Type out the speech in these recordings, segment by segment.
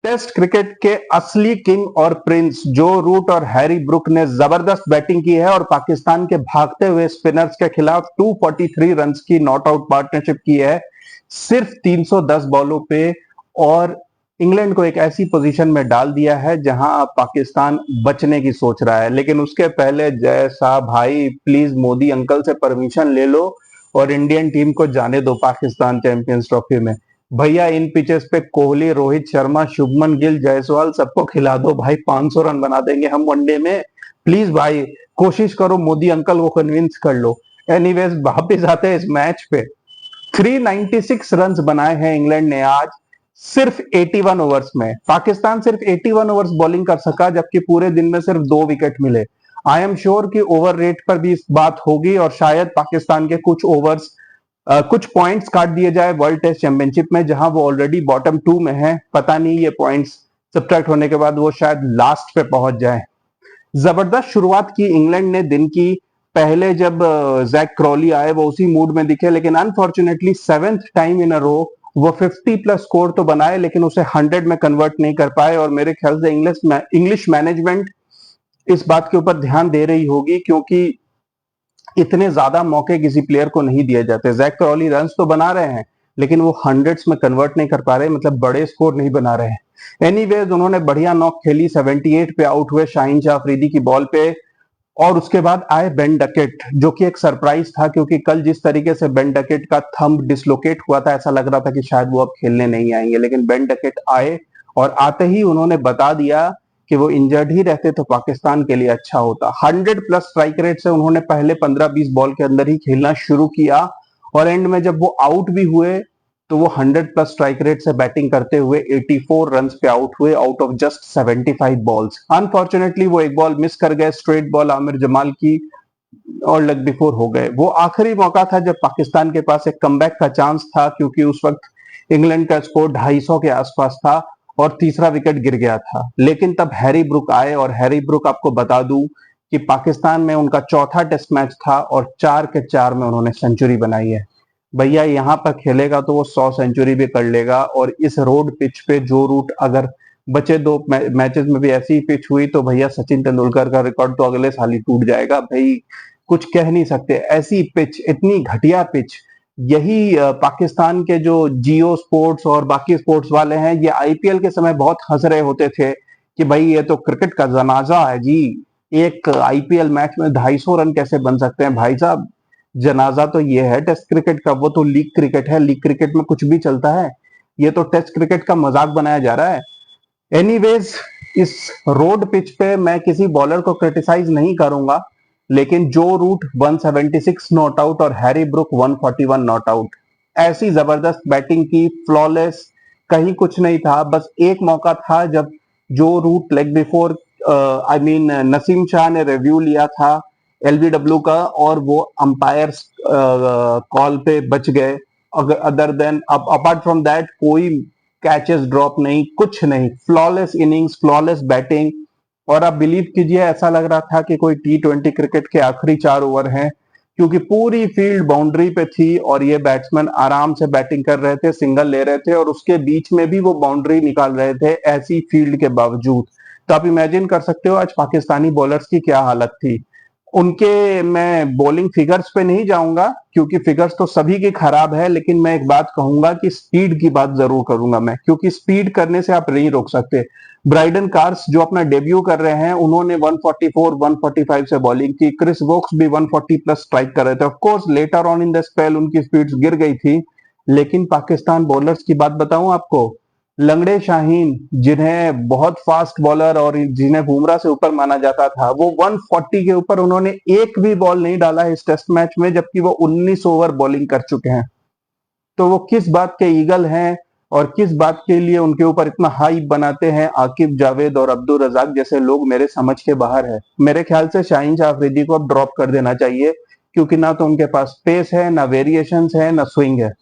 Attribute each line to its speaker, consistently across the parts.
Speaker 1: Test cricket के असली king और प्रिंस जो रूट और हैरी ब्रुक ने जबरदस्त बैटिंग की है और पाकिस्तान के भागते हुए स्पिनर्स के खिलाफ 243 रन्स की नॉट आउट पार्टनरशिप की है सिर्फ 310 बॉलों पे। और इंग्लैंड को एक ऐसी पोजीशन में डाल दिया है जहां अब पाकिस्तान बचने की सोच रहा है। लेकिन उसके पहले जय साहब भाई प्लीज मोदी अंकल से परमिशन ले लो और इंडियन टीम को जाने दो पाकिस्तान चैंपियंस ट्रॉफी में। भैया इन पिचेस पे कोहली, रोहित शर्मा, शुभमन गिल, जायसवाल सबको खिला दो भाई, 500 रन बना देंगे हम वनडे में। प्लीज भाई कोशिश करो, मोदी अंकल को कन्विंस कर लो। एनीवेज वापिस आते हैं इस मैच पे। 396 रन बनाए हैं इंग्लैंड ने आज सिर्फ 81 ओवर्स में। पाकिस्तान सिर्फ 81 ओवर्स बॉलिंग कर सका जबकि पूरे दिन में सिर्फ 2 विकेट मिले। आई एम श्योर कि ओवर रेट पर भी इस बात होगी और शायद पाकिस्तान के कुछ ओवर्स कुछ पॉइंट्स काट दिए जाए वर्ल्ड टेस्ट चैंपियनशिप में जहां वो ऑलरेडी बॉटम 2 में है। पता नहीं ये पॉइंट्स सब्ट्रैक्ट होने के बाद वो शायद लास्ट पे पहुंच जाए। जबरदस्त शुरुआत की इंग्लैंड ने दिन की। पहले जब जैक क्रॉली आए वो उसी मूड में दिखे, लेकिन अनफॉर्चुनेटली 7th टाइम इन अ रो वो 50 प्लस स्कोर तो बनाए लेकिन उसे 100 में कन्वर्ट नहीं कर पाए। और मेरे ख्याल से इंग्लिश मैनेजमेंट इस बात के ऊपर ध्यान दे रही होगी क्योंकि इतने ज्यादा मौके किसी प्लेयर को नहीं दिए जाते। जैक क्रॉली रन्स तो बना रहे हैं लेकिन वो हंड्रेड्स में कन्वर्ट नहीं कर पा रहे, मतलब बड़े स्कोर नहीं बना रहे हैं। एनीवेज उन्होंने बढ़िया नॉक खेली, 78 पे आउट हुए शाहीन शाह अफरीदी की बॉल पे। और उसके बाद आए बेन डकेट जो कि एक सरप्राइज था क्योंकि कल जिस तरीके से बेन डकेट का थंब डिसलोकेट हुआ था ऐसा लग रहा था कि शायद वो अब खेलने नहीं आएंगे, लेकिन बेन डकेट आए और आते ही उन्होंने बता दिया कि वो इंजर्ड ही रहते तो पाकिस्तान के लिए अच्छा होता। 100 प्लस स्ट्राइक रेट से उन्होंने पहले 15-20 बॉल के अंदर ही खेलना शुरू किया और एंड में जब वो आउट भी हुए तो वो 100 प्लस स्ट्राइक रेट से बैटिंग करते हुए 84 रन्स पे आउट हुए out of just 75 balls. Unfortunately वो एक बॉल मिस कर गए, स्ट्रेट बॉल आमिर जमाल की, और लग बिफोर हो गए। वो आखिरी मौका था जब पाकिस्तान के पास एक कमबैक का चांस था क्योंकि उस वक्त इंग्लैंड का स्कोर 250 के आसपास था और तीसरा विकेट गिर गया था। लेकिन तब हैरी ब्रुक आए और हैरी ब्रुक आपको बता दूं कि पाकिस्तान में उनका चौथा टेस्ट मैच था और 4 के 4 में उन्होंने सेंचुरी बनाई है। भैया यहाँ पर खेलेगा तो वो 100 सेंचुरी भी कर लेगा। और इस रोड पिच पे जो रूट अगर बचे 2 मैचेस में भी ऐसी पिच हुई तो भैया सचिन तेंदुलकर का रिकॉर्ड तो अगले साल ही टूट जाएगा। भाई कुछ कह नहीं सकते, ऐसी पिच, इतनी घटिया पिच। यही पाकिस्तान के जो जियो स्पोर्ट्स और बाकी स्पोर्ट्स वाले हैं ये आईपीएल के समय बहुत हंस रहे होते थे कि भाई ये तो क्रिकेट का जनाजा है जी, एक आईपीएल मैच में 250 रन कैसे बन सकते हैं। भाई साहब जनाजा तो ये है टेस्ट क्रिकेट का, वो तो लीग क्रिकेट है, लीग क्रिकेट में कुछ भी चलता है, ये तो टेस्ट क्रिकेट का मजाक बनाया जा रहा है। एनीवेज इस रोड पिच पे मैं किसी बॉलर को क्रिटिसाइज नहीं करूंगा, लेकिन जो रूट 176 नॉट आउट और हैरी ब्रुक 141 नॉट आउट, ऐसी जबरदस्त बैटिंग की, फ्लॉलेस, कहीं कुछ नहीं था। बस एक मौका था जब जो Root leg before I mean Naseem Shah ने रिव्यू लिया था एलबीडब्ल्यू का और वो अंपायर कॉल पे बच गए। Other than apart from that कोई कैचेस ड्रॉप नहीं, कुछ नहीं, फ्लॉलेस इनिंग्स, फ्लॉलेस बैटिंग। और आप बिलीव कीजिए ऐसा लग रहा था कि कोई T20 क्रिकेट के आखिरी 4 ओवर हैं क्योंकि पूरी फील्ड बाउंड्री पे थी और ये बैट्समैन आराम से बैटिंग कर रहे थे, सिंगल ले रहे थे और उसके बीच में भी वो बाउंड्री निकाल रहे थे ऐसी फील्ड के बावजूद। तो आप इमेजिन कर सकते हो आज पाकिस्तानी बॉलर्स की क्या हालत थी। उनके मैं बॉलिंग फिगर्स पे नहीं जाऊंगा क्योंकि फिगर्स तो सभी की खराब है, लेकिन मैं एक बात कहूंगा कि स्पीड की बात जरूर करूंगा मैं, क्योंकि स्पीड करने से आप नहीं रोक सकते। ब्राइडन कार्स जो अपना डेब्यू कर रहे हैं उन्होंने 144 145 से बॉलिंग की, क्रिस वोक्स भी 140 प्लस स्ट्राइक कर रहे थे। Of course later on in the spell उनकी स्पीड्स गिर गई थी, लेकिन पाकिस्तान बॉलर्स की बात बताऊं आपको, लंगड़े शाहीन जिन्हें बहुत फास्ट बॉलर और जिन्हें बुमराह से ऊपर माना जाता था, वो 140 के ऊपर उन्होंने एक भी बॉल नहीं डाला इस टेस्ट मैच में, जबकि वो 19 ओवर बॉलिंग कर चुके हैं। तो वो किस बात के ईगल हैं और किस बात के लिए उनके ऊपर इतना हाइप बनाते हैं आकिब जावेद और अब्दुल रजाक जैसे लोग, मेरे समझ के बाहर है। मेरे ख्याल से शाहीन शाह अफरीदी को अब ड्रॉप कर देना चाहिए क्योंकि ना तो उनके पास पेस है, ना वेरिएशंस है, ना स्विंग है।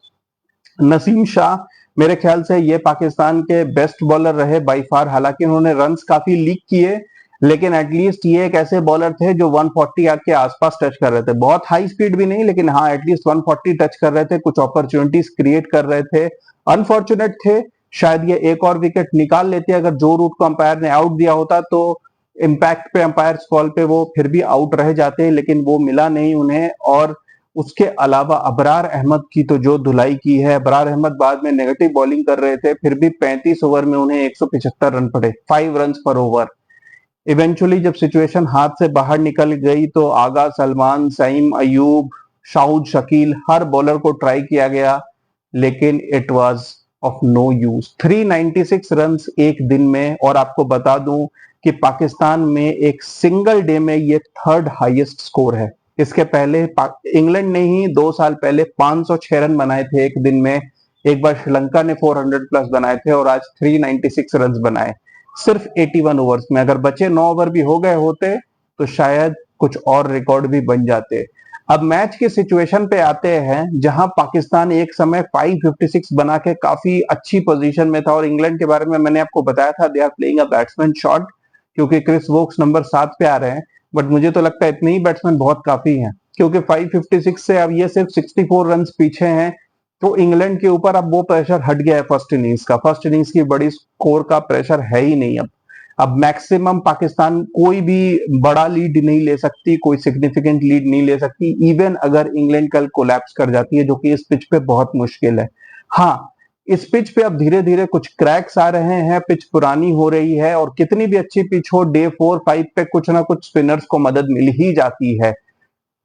Speaker 1: नसीम शाह मेरे ख्याल से ये पाकिस्तान के बेस्ट बॉलर रहे बाई फार, हालांकि उन्होंने रन्स काफी लीक किए, लेकिन एटलीस्ट ये एक ऐसे बॉलर थे जो 140 के आसपास टच कर रहे थे। बहुत हाई स्पीड भी नहीं, लेकिन हाँ एटलीस्ट 140 टच कर रहे थे, कुछ अपॉर्चुनिटीज क्रिएट कर रहे थे। अनफॉर्चुनेट थे शायद ये एक और विकेट निकाल लेते अगर जो रूट को अंपायर ने आउट दिया होता, तो इम्पैक्ट पे अंपायर कॉल पे वो फिर भी आउट रह जाते, लेकिन वो मिला नहीं उन्हें। और उसके अलावा अबरार अहमद की तो जो धुलाई की है, अबरार अहमद बाद में नेगेटिव बॉलिंग कर रहे थे, फिर भी 35 ओवर में उन्हें 175 रन पड़े, 5 रन पर ओवर। इवेंचुअली जब सिचुएशन हाथ से बाहर निकल गई तो आगा सलमान, सईम अयूब, शाहिद शकील, हर बॉलर को ट्राई किया गया, लेकिन it was of no use. 396 runs एक दिन में। और आपको बता दूं कि पाकिस्तान में एक सिंगल डे में ये थर्ड हाईएस्ट स्कोर है। इसके पहले इंग्लैंड ने ही 2 साल पहले 506 रन बनाए थे एक दिन में। एक बार श्रीलंका ने 400 प्लस बनाए थे और आज 396 रन बनाए सिर्फ 81 ओवर्स में। अगर बचे 9 ओवर भी हो गए होते तो शायद कुछ और रिकॉर्ड भी बन जाते। अब मैच की सिचुएशन पे आते हैं, जहां पाकिस्तान एक समय 556 बना के काफी अच्छी पोजीशन में था। और इंग्लैंड के बारे में मैंने आपको बताया था, they are playing a batsman shot, क्योंकि क्रिस वोक्स नंबर 7 पे आ रहे हैं। बट मुझे तो लगता है इतने ही बैट्समैन बहुत काफी हैं, क्योंकि 556 से अब ये सिर्फ 64 रन पीछे हैं। तो इंग्लैंड के ऊपर अब वो प्रेशर हट गया है फर्स्ट इनिंग्स का। फर्स्ट इनिंग्स की बड़ी स्कोर का प्रेशर है ही नहीं अब मैक्सिमम पाकिस्तान कोई भी बड़ा लीड नहीं ले सकती, कोई सिग्निफिकेंट लीड नहीं ले सकती, इवन अगर इंग्लैंड कल कोलैप्स कर जाती है, जो कि इस पिच पे बहुत मुश्किल है। हाँ, इस पिच पे अब धीरे धीरे कुछ क्रैक्स आ रहे हैं, पिच पुरानी हो रही है, और कितनी भी अच्छी पिच हो, डे 4-5 पे कुछ ना कुछ स्पिनर्स को मदद मिल ही जाती है।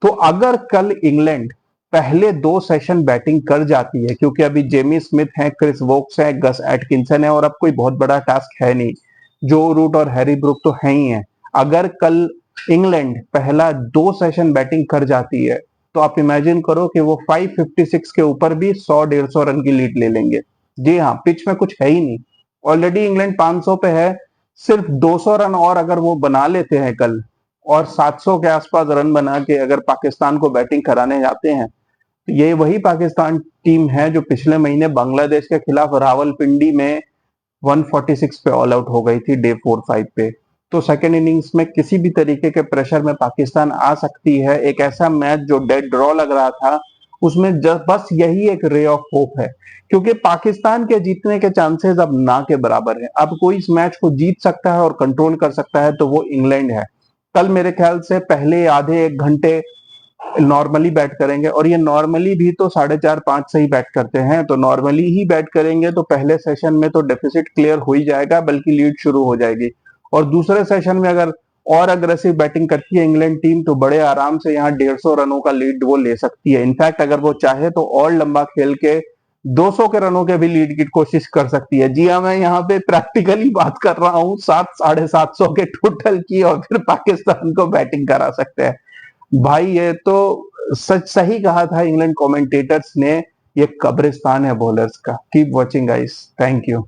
Speaker 1: तो अगर कल इंग्लैंड पहले 2 सेशन बैटिंग कर जाती है, क्योंकि अभी जेमी स्मिथ है, क्रिस वोक्स है, गस एटकिंसन है, और अब कोई बहुत बड़ा टास्क है नहीं, जो रूट और हैरी ब्रुक तो है ही है। अगर कल इंग्लैंड पहला 2 सेशन बैटिंग कर जाती है, तो आप इमेजिन करो कि वो 556 के ऊपर भी 100-150 रन की लीड ले लेंगे। जी हाँ, पिच में कुछ है ही नहीं। ऑलरेडी इंग्लैंड 500 पे है, सिर्फ 200 रन और अगर वो बना लेते हैं कल, और 700 के आसपास रन बना के अगर पाकिस्तान को बैटिंग कराने जाते हैं, तो ये वही पाकिस्तान टीम है जो पिछले महीने बांग्लादेश के खिलाफ रावलपिंडी में 146 पे ऑल आउट हो गई थी डे 4-5 पे। तो सेकेंड इनिंग्स में किसी भी तरीके के प्रेशर में पाकिस्तान आ सकती है। एक ऐसा मैच जो डेड ड्रॉ लग रहा था, उसमें बस यही एक रे ऑफ होप है, क्योंकि पाकिस्तान के जीतने के चांसेस अब ना के बराबर है। अब कोई इस मैच को जीत सकता है और कंट्रोल कर सकता है तो वो इंग्लैंड है। कल मेरे ख्याल से पहले आधे 1 घंटे नॉर्मली बैट करेंगे, और ये नॉर्मली भी तो 4:30-5 से ही बैट करते हैं, तो नॉर्मली ही बैट करेंगे तो पहले सेशन में तो डेफिसिट क्लियर हो ही जाएगा, बल्कि लीड शुरू हो जाएगी। और दूसरे सेशन में अगर और अग्रेसिव बैटिंग करती है इंग्लैंड टीम, तो बड़े आराम से यहाँ 150 रनों का लीड वो ले सकती है। इनफैक्ट अगर वो चाहे तो और लंबा खेल के 200 के रनों के भी लीड की कोशिश कर सकती है। जी हाँ, मैं यहाँ पे प्रैक्टिकली बात कर रहा हूँ 700-750 के टोटल की, और फिर पाकिस्तान को बैटिंग करा सकते हैं। भाई ये तो सच सही कहा था इंग्लैंड कमेंटेटर्स ने, ये कब्रिस्तान है बॉलर्स का। Keep watching guys, thank you.